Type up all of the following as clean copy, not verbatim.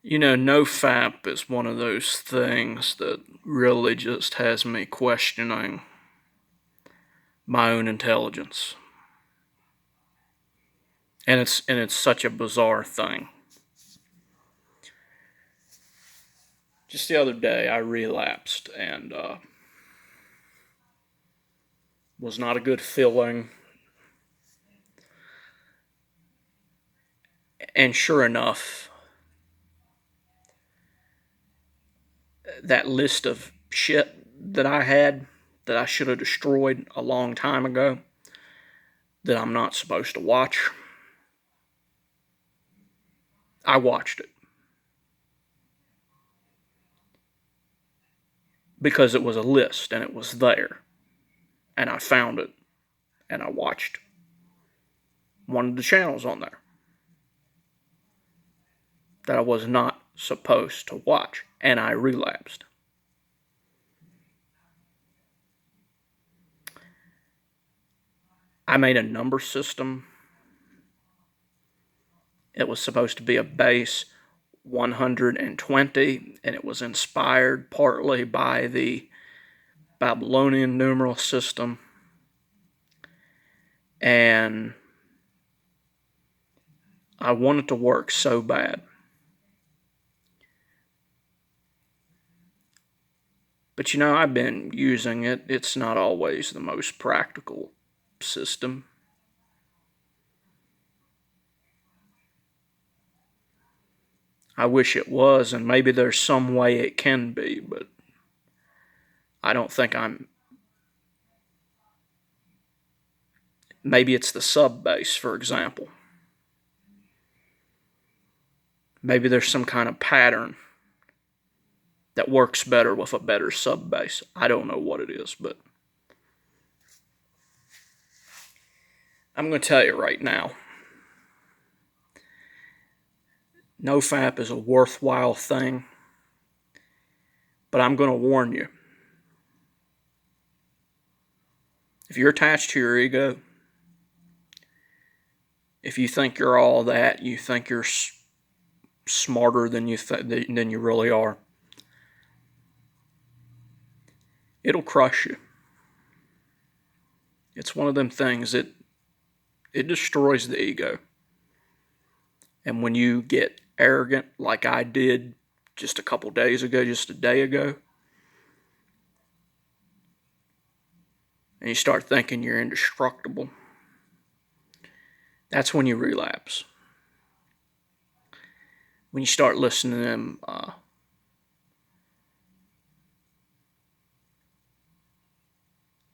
Nofap is one of those things that really just has me questioning my own intelligence. And it's such a bizarre thing. Just the other day, I relapsed, and was not a good feeling. And sure enough, that list of shit that I had that I should have destroyed a long time ago, that I'm not supposed to watch, I watched it. Because it was a list and it was there. And I found it and I watched one of the channels on there that I was not supposed to watch, and I relapsed. I made a number system. It was supposed to be a base 120, and it was inspired partly by the Babylonian numeral system. And I wanted to work so bad. But I've been using it. It's not always the most practical system. I wish it was, and maybe there's some way it can be, but I don't think maybe it's the sub base, for example. Maybe there's some kind of pattern that works better with a better sub base. I don't know what it is, but I'm going to tell you right now. NoFap is a worthwhile thing, but I'm going to warn you. If you're attached to your ego, if you think you're all that, you think you're smarter than you really are, it'll crush you. It's one of them things that it destroys the ego. And when you get arrogant like I did just a couple days ago, just a day ago, and you start thinking you're indestructible, that's when you relapse. When you start listening to them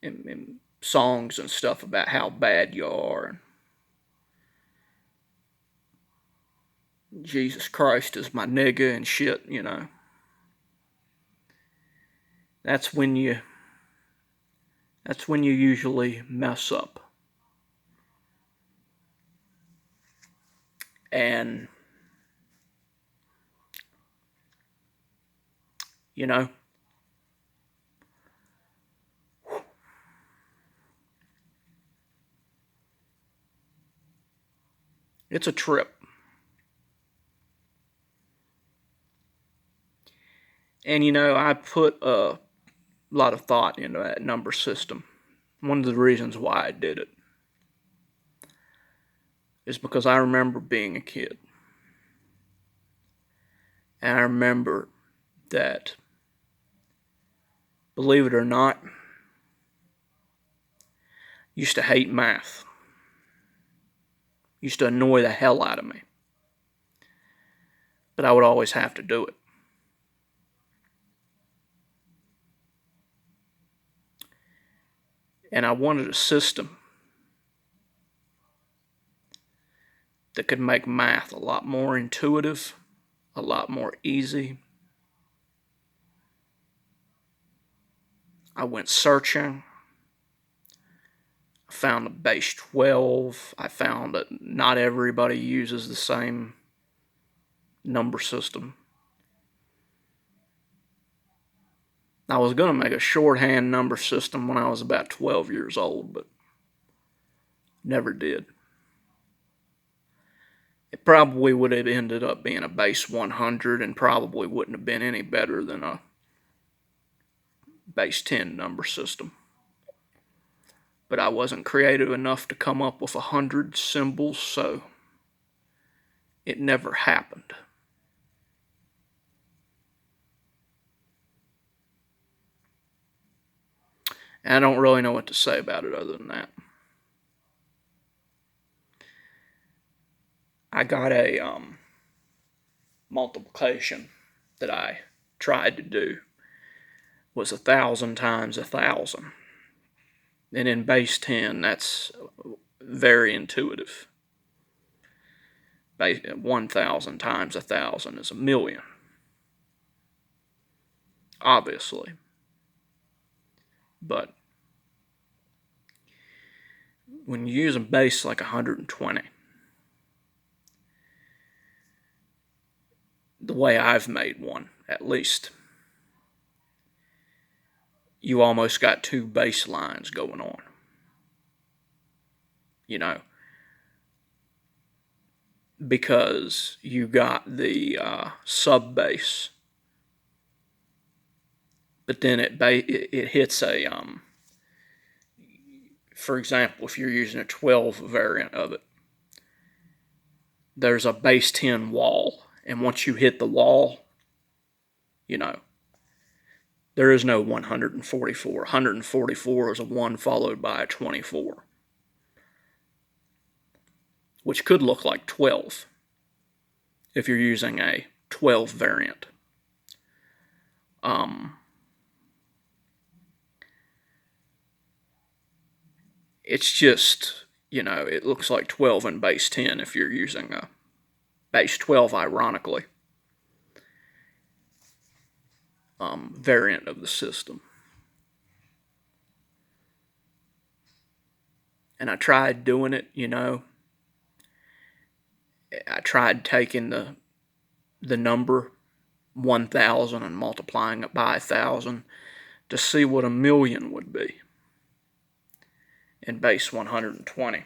in songs and stuff about how bad you are, and Jesus Christ is my nigga and shit, That's when you usually mess up. And it's a trip. And I put a lot of thought into that number system. One of the reasons why I did it is because I remember being a kid. And I remember that, believe it or not, I used to hate math. Used to annoy the hell out of me. But I would always have to do it. And I wanted a system that could make math a lot more intuitive, a lot more easy. I went searching. I found a base 12. I found that not everybody uses the same number system. I was going to make a shorthand number system when I was about 12 years old, but never did. it probably would have ended up being a base 100 and probably wouldn't have been any better than a base 10 number system. But I wasn't creative enough to come up with 100 symbols, so it never happened. And I don't really know what to say about it other than that. I got a multiplication that I tried to do was 1,000 times 1,000. And in base 10, that's very intuitive. 1,000 times 1,000 is 1,000,000. Obviously. But when you use a base like 120, the way I've made one, at least, you almost got two baselines going on. You know, because you got the sub base, but then it hits a for example, if you're using a 12 variant of it, there's a base 10 wall, and once you hit the wall, you know, there is no 144. 144 is a 1 followed by a 24, which could look like 12 if you're using a 12 variant. It's just, it looks like 12 in base 10 if you're using a base 12, ironically, variant of the system. And I tried doing it, I tried taking the number 1,000 and multiplying it by 1,000 to see what 1,000,000 would be in base 120.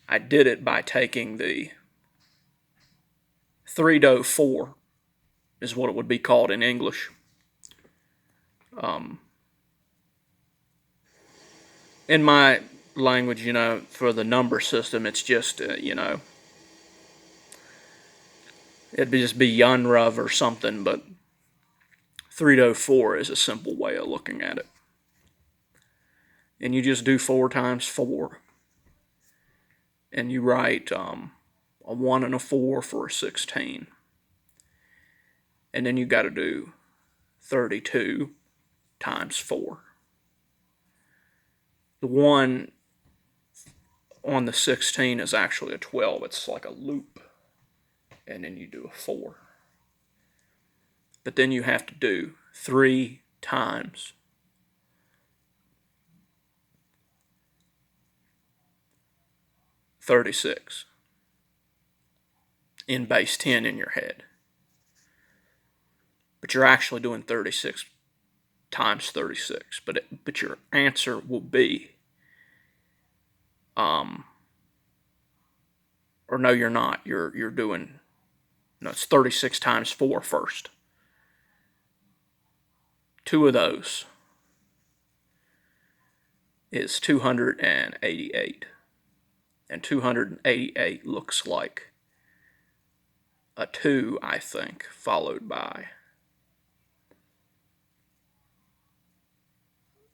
I did it by taking the 3-4 is what it would be called in English. In my language, for the number system, it's just, it'd just be Yanrav or something, but 3-4 is a simple way of looking at it. And you just do 4 times 4. And you write a 1 and a 4 for a 16. And then you got to do 32 times 4. The 1 on the 16 is actually a 12. It's like a loop. And then you do a 4. But then you have to do 3 times 36 in base 10 in your head. But you're actually doing 36 times 36. But your answer will be, or no, you're not. You're doing, no, it's 36 times 4 first. 2 of those is 288. And 288 looks like a 2, I think, followed by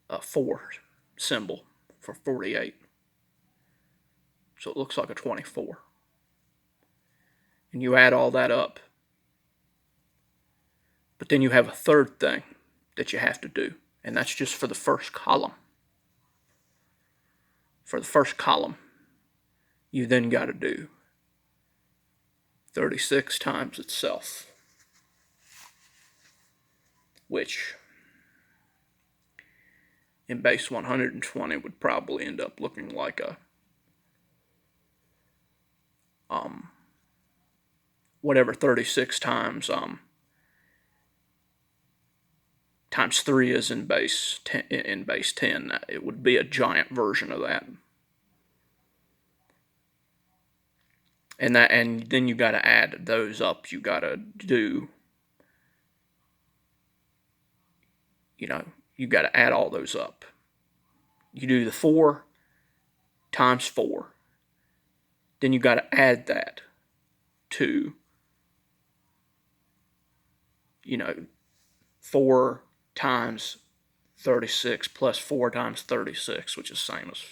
a 4 symbol for 48. So it looks like a 24. And you add all that up. But then you have a third thing that you have to do, and that's just for the first column. For the first column, you then got to do 36 times itself, which in base 120 would probably end up looking like a whatever 36 times times 3 is in base 10, it would be a giant version of that. And then you got to add those up. You got to do, you got to add all those up. You do the 4 times 4. Then you got to add that to, 4 times 36 plus 4 times 36, which is the same as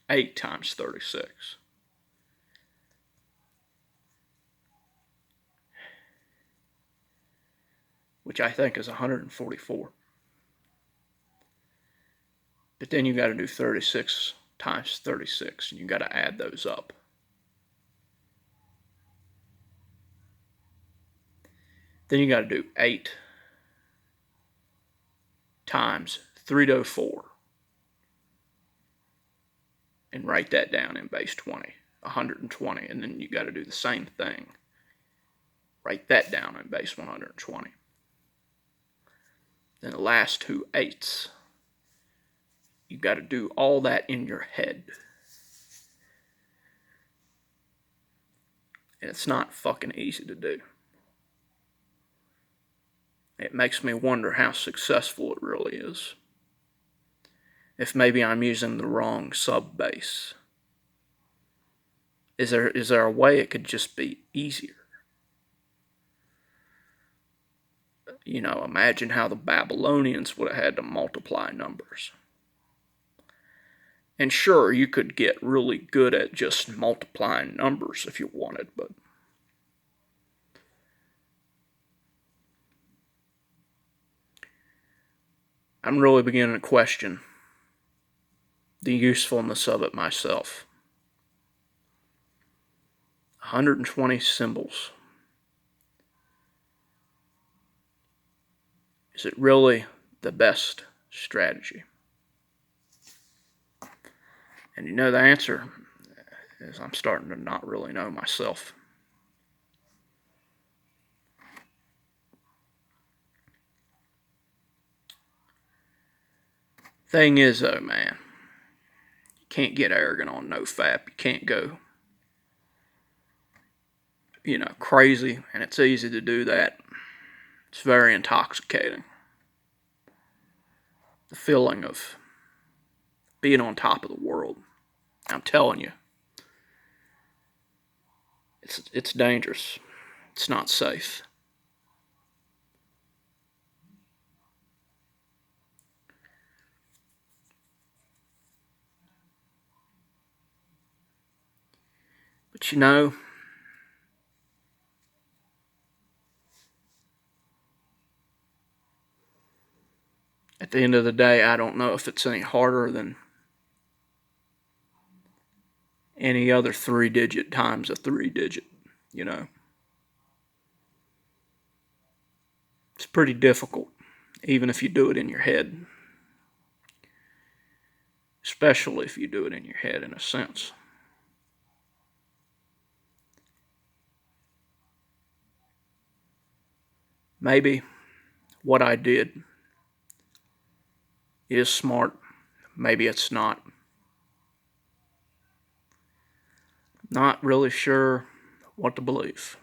8 times 36. Which I think is 144. But then you got to do 36 times 36, and you got to add those up. Then you got to do 8 times 304 and write that down in base 20, 120. And then you got to do the same thing. Write that down in base 120. Then the last 2 8s. You got to do all that in your head. And it's not fucking easy to do. It makes me wonder how successful it really is. If maybe I'm using the wrong sub-base. Is there a way it could just be easier? Imagine how the Babylonians would have had to multiply numbers. And sure, you could get really good at just multiplying numbers if you wanted, but I'm really beginning to question the usefulness of it myself. 120 symbols. Is it really the best strategy? And the answer is I'm starting to not really know myself. Thing is, though, man, you can't get arrogant on nofap. You can't go, crazy, and it's easy to do that. It's very intoxicating. The feeling of being on top of the world. I'm telling you, it's dangerous. It's not safe. But at the end of the day, I don't know if it's any harder than any other 3-digit times a 3-digit, It's pretty difficult, even if you do it in your head. Especially if you do it in your head, in a sense. Maybe what I did is smart. Maybe it's not. Not really sure what to believe.